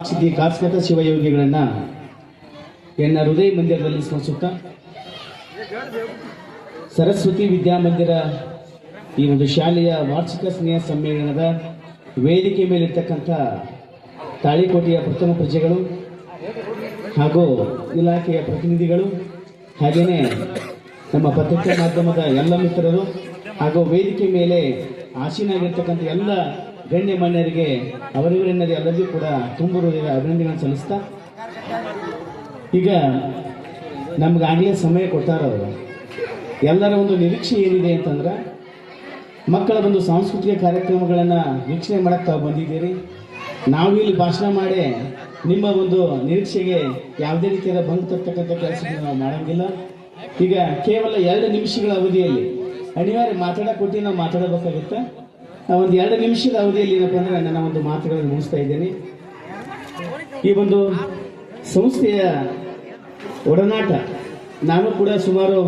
ಸಿದ್ಧಿ ಕಾಸ್ಕತ ಶಿವಯೋಗಿಗಳನ್ನ ಎನ್ನ ಹೃದಯ ಮಂದಿರದಲ್ಲಿ ಸ್ಮರಿಸುತ್ತಾ ಸರಸ್ವತಿ ವಿದ್ಯಾಮಂದಿರ ಈ ಒಂದು ಶಾಲೆಯ ವಾರ್ಷಿಕ ಸ್ನೇಹ ಸಮ್ಮೇಳನದ ವೇದಿಕೆ ಮೇಲಿರ್ತಕ್ಕಂಥ ತಾಳಿಕೋಟೆಯ ಪ್ರಥಮ ಪ್ರಜೆಗಳು ಹಾಗೂ ಇಲಾಖೆಯ ಪ್ರತಿನಿಧಿಗಳು ಹಾಗೆಯೇ ನಮ್ಮ ಪತ್ರಿಕಾ ಮಾಧ್ಯಮದ ಎಲ್ಲ ಮಿತ್ರರು ಹಾಗೂ ವೇದಿಕೆ ಮೇಲೆ ಆಸೀನಾಗಿರ್ತಕ್ಕಂಥ ಎಲ್ಲ ಗಣ್ಯಮಾನ್ಯರಿಗೆ ಅವರಿವರೆನ್ನದೇ ಎಲ್ಲರಿಗೂ ಕೂಡ ತುಂಬ ಅಭಿನಂದನೆಗಳನ್ನು ಸಲ್ಲಿಸ್ತಾ ಈಗ ನಮ್ಗಾಗಲೇ ಸಮಯ ಕೊಟ್ಟಾರವರು ಎಲ್ಲರ ಒಂದು ನಿರೀಕ್ಷೆ ಏನಿದೆ ಅಂತಂದ್ರೆ ಮಕ್ಕಳ ಒಂದು ಸಾಂಸ್ಕೃತಿಕ ಕಾರ್ಯಕ್ರಮಗಳನ್ನು ವೀಕ್ಷಣೆ ಮಾಡಕ್ಕೆ ತಾವು ಬಂದಿದ್ದೀರಿ. ನಾವು ಇಲ್ಲಿ ಭಾಷಣ ಮಾಡಿ ನಿಮ್ಮ ಒಂದು ನಿರೀಕ್ಷೆಗೆ ಯಾವುದೇ ರೀತಿಯಾದ ಭಂಗ ತರ್ತಕ್ಕಂಥ ಕೆಲಸವನ್ನು ನಾವು ಮಾಡೋಂಗಿಲ್ಲ. ಈಗ ಕೇವಲ 2 ನಿಮಿಷಗಳ ಅವಧಿಯಲ್ಲಿ ಅನಿವಾರ್ಯ ಮಾತಾಡಕ್ಕೆ ಕೊಟ್ಟು ನಾವು ಮಾತಾಡಬೇಕಾಗುತ್ತೆ. ಒಂದು 2 ನಿಮಿಷದ ಅವಧಿಯಲ್ಲಿ ಏನಪ್ಪ ಅಂದರೆ ನನ್ನ ಒಂದು ಮಾತುಗಳನ್ನು ಮುಗಿಸ್ತಾ ಇದ್ದೇನೆ. ಈ ಒಂದು ಸಂಸ್ಥೆಯ ಒಡನಾಟ ನಾನು ಕೂಡ ಸುಮಾರು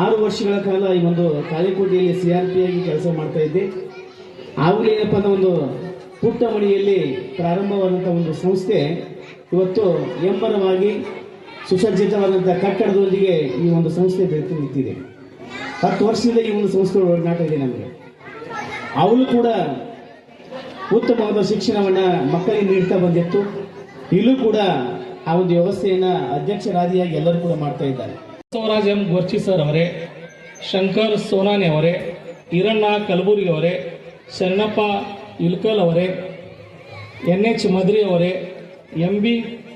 6 ವರ್ಷಗಳ ಕಾಲ ಈ ಒಂದು ತಾಳಿಕೋಟೆಯಲ್ಲಿ CRP ಆಗಿ ಕೆಲಸ ಮಾಡ್ತಾ ಇದ್ದೆ. ಆಗಲೇ ಏನಪ್ಪ ಅಂದ್ರೆ ಒಂದು ಪುಟ್ಟ ಮನೆಯಲ್ಲಿ ಪ್ರಾರಂಭವಾದಂಥ ಒಂದು ಸಂಸ್ಥೆ ಇವತ್ತು ಎಂಬರವಾಗಿ ಸುಸಜ್ಜಿತವಾದಂಥ ಕಟ್ಟಡದೊಂದಿಗೆ ಈ ಒಂದು ಸಂಸ್ಥೆ ಬೆಳೆದು ನಿಂತಿದೆ. 10 ವರ್ಷದಿಂದ ಈ ಒಂದು ಸಂಸ್ಥೆ ಒಡನಾಟ ಇದೆ ನಮಗೆ. ಅವಳು ಕೂಡ ಉತ್ತಮವಾದ ಶಿಕ್ಷಣವನ್ನು ಮಕ್ಕಳಿಗೆ ನೀಡ್ತಾ ಬಂದಿತ್ತು. ಇಲ್ಲೂ ಕೂಡ ಆ ಒಂದು ವ್ಯವಸ್ಥೆಯನ್ನ ಅಧ್ಯಕ್ಷರಾದಿಯಾಗಿ ಎಲ್ಲರೂ ಕೂಡ ಮಾಡ್ತಾ ಇದ್ದಾರೆ. ಬಸವರಾಜ್ ಎಂ ಗೋರ್ಚಿ ಸರ್ ಅವರೇ, ಶಂಕರ್ ಸೋನಾನಿ ಅವರೇ, ಈರಣ್ಣ ಕಲಬುರ್ಗಿ ಅವರೇ, ಶರಣಪ್ಪ ಇಲ್ಕಲ್ ಅವರೇ, NH ಮದ್ರಿ ಅವರೇ, MB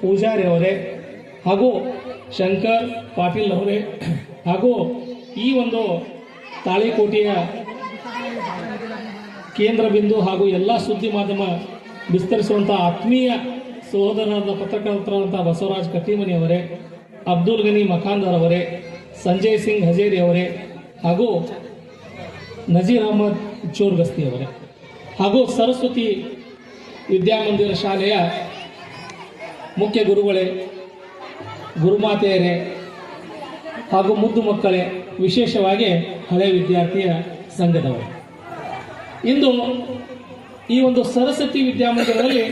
ಪೂಜಾರಿ ಅವರೇ ಹಾಗೂ ಶಂಕರ್ ಪಾಟೀಲ್ ಅವರೇ ಹಾಗೂ ಈ ಒಂದು ತಾಳಿಕೋಟೆಯ ಕೇಂದ್ರ ಬಿಂದು ಹಾಗೂ ಎಲ್ಲ ಸುದ್ದಿ ಮಾಧ್ಯಮ ವಿಸ್ತರಿಸುವಂಥ ಆತ್ಮೀಯ ಸಹೋದರರಾದ ಪತ್ರಕರ್ತರಾದಂಥ ಬಸವರಾಜ್ ಕಟ್ಟಿಮನಿ ಅವರೇ, ಅಬ್ದುಲ್ ಗನಿ ಮಖಾಂದರ್ ಅವರೇ, ಸಂಜಯ್ ಸಿಂಗ್ ಹಜೇರಿ ಅವರೇ ಹಾಗೂ ನಜೀರ್ ಅಹಮದ್ ಚೋರ್ಗಸ್ತಿ ಅವರೇ ಹಾಗೂ ಸರಸ್ವತಿ ವಿದ್ಯಾಮಂದಿರ ಶಾಲೆಯ ಮುಖ್ಯ ಗುರುಗಳೇ, ಗುರುಮಾತೆಯರೇ ಹಾಗೂ ಮುದ್ದು ಮಕ್ಕಳೇ, ವಿಶೇಷವಾಗಿ ಹಳೆಯ ವಿದ್ಯಾರ್ಥಿಯ ಸಂಘದವರೇ, ಇಂದು ಈ ಒಂದು ಸರಸ್ವತಿ ವಿದ್ಯಾಮಂದಿರದಲ್ಲಿ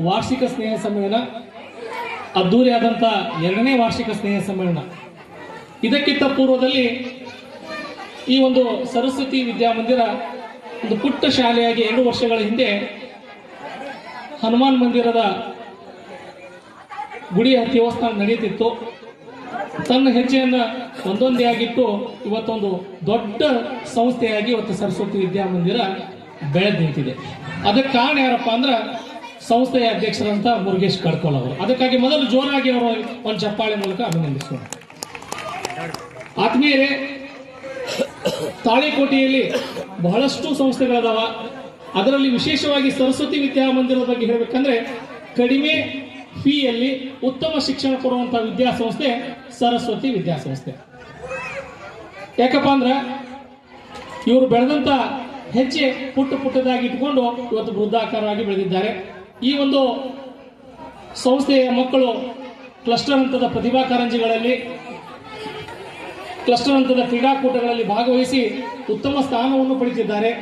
ವಾರ್ಷಿಕ ಸ್ನೇಹ ಸಮ್ಮೇಳನ, ಅದ್ದೂರಿಯಾದಂಥ 2ನೇ ವಾರ್ಷಿಕ ಸ್ನೇಹ ಸಮ್ಮೇಳನ. ಇದಕ್ಕಿಂತ ಪೂರ್ವದಲ್ಲಿ ಈ ಒಂದು ಸರಸ್ವತಿ ವಿದ್ಯಾಮಂದಿರ ಒಂದು ಪುಟ್ಟ ಶಾಲೆಯಾಗಿ 2 ವರ್ಷಗಳ ಹಿಂದೆ ಹನುಮಾನ್ ಮಂದಿರದ ಗುಡಿಯ ದೇವಸ್ಥಾನ ನಡೆಯುತ್ತಿತ್ತು. ತನ್ನ ಹೆಜ್ಜೆಯನ್ನು ಒಂದೊಂದೇ ಆಗಿಟ್ಟು ಇವತ್ತೊಂದು ದೊಡ್ಡ ಸಂಸ್ಥೆಯಾಗಿ ಇವತ್ತು ಸರಸ್ವತಿ ವಿದ್ಯಾಮಂದಿರ ಬೆಳೆದು ನಿಂತಿದೆ. ಅದಕ್ಕೆ ಕಾರಣ ಯಾರಪ್ಪ ಅಂದ್ರೆ ಸಂಸ್ಥೆಯ ಅಧ್ಯಕ್ಷರಂತ ಮುರುಗೇಶ್ ಕಡ್ಕೋಲ್ ಅವರು. ಅದಕ್ಕಾಗಿ ಮೊದಲು ಜೋರಾಗಿ ಅವರು ಒಂದು ಚಪ್ಪಾಳೆ ಮೂಲಕ ಅಭಿನಂದಿಸೋಣ. ಆತ್ಮೀಯರೇ, ತಾಳಿಕೋಟೆಯಲ್ಲಿ ಬಹಳಷ್ಟು ಸಂಸ್ಥೆಗಳದಾವ. ಅದರಲ್ಲಿ ವಿಶೇಷವಾಗಿ ಸರಸ್ವತಿ ವಿದ್ಯಾಮಂದಿರದ ಬಗ್ಗೆ ಹೇಳಬೇಕಂದ್ರೆ ಕಡಿಮೆ ಫೀಯಲ್ಲಿ ಉತ್ತಮ ಶಿಕ್ಷಣ ಕೊಡುವಂತಹ ವಿದ್ಯಾಸಂಸ್ಥೆ ಸರಸ್ವತಿ ವಿದ್ಯಾಸಂಸ್ಥೆ. ಯಾಕಪ್ಪ ಅಂದ್ರೆ ಇವರು ಬೆಳೆದಂತ ಹೆಜ್ಜೆ ಪುಟ್ಟದಾಗಿ ಇಟ್ಕೊಂಡು ಇವತ್ತು ವೃದ್ಧಾಕಾರವಾಗಿ ಬೆಳೆದಿದ್ದಾರೆ. ಈ ಒಂದು ಸಂಸ್ಥೆಯ ಮಕ್ಕಳು ಕ್ಲಸ್ಟರ್ ಹಂತದ ಪ್ರತಿಭಾ ಕಾರಂಜಿಗಳಲ್ಲಿ, ಕ್ಲಸ್ಟರ್ ಹಂತದ ಕ್ರೀಡಾಕೂಟಗಳಲ್ಲಿ ಭಾಗವಹಿಸಿ ಉತ್ತಮ ಸ್ಥಾನವನ್ನು ಪಡೆದಿದ್ದಾರೆ.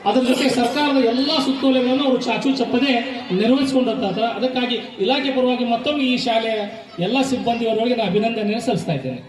ಅದರ ಜೊತೆ ಸರ್ಕಾರದ ಎಲ್ಲ ಸುತ್ತೋಲೆಗಳನ್ನು ಅವರು ಚಾಚೂ ಚಪ್ಪದೆ ನಿರ್ವಹಿಸಿಕೊಂಡಂತ. ಅದಕ್ಕಾಗಿ ಇಲಾಖೆ ಪರವಾಗಿ ಮತ್ತೊಮ್ಮೆ ಈ ಶಾಲೆಯ ಎಲ್ಲ ಸಿಬ್ಬಂದಿಯವರೊಳಗೆ ನಾನು ಅಭಿನಂದನೆ ಸಲ್ಲಿಸ್ತಾ ಇದ್ದೇನೆ.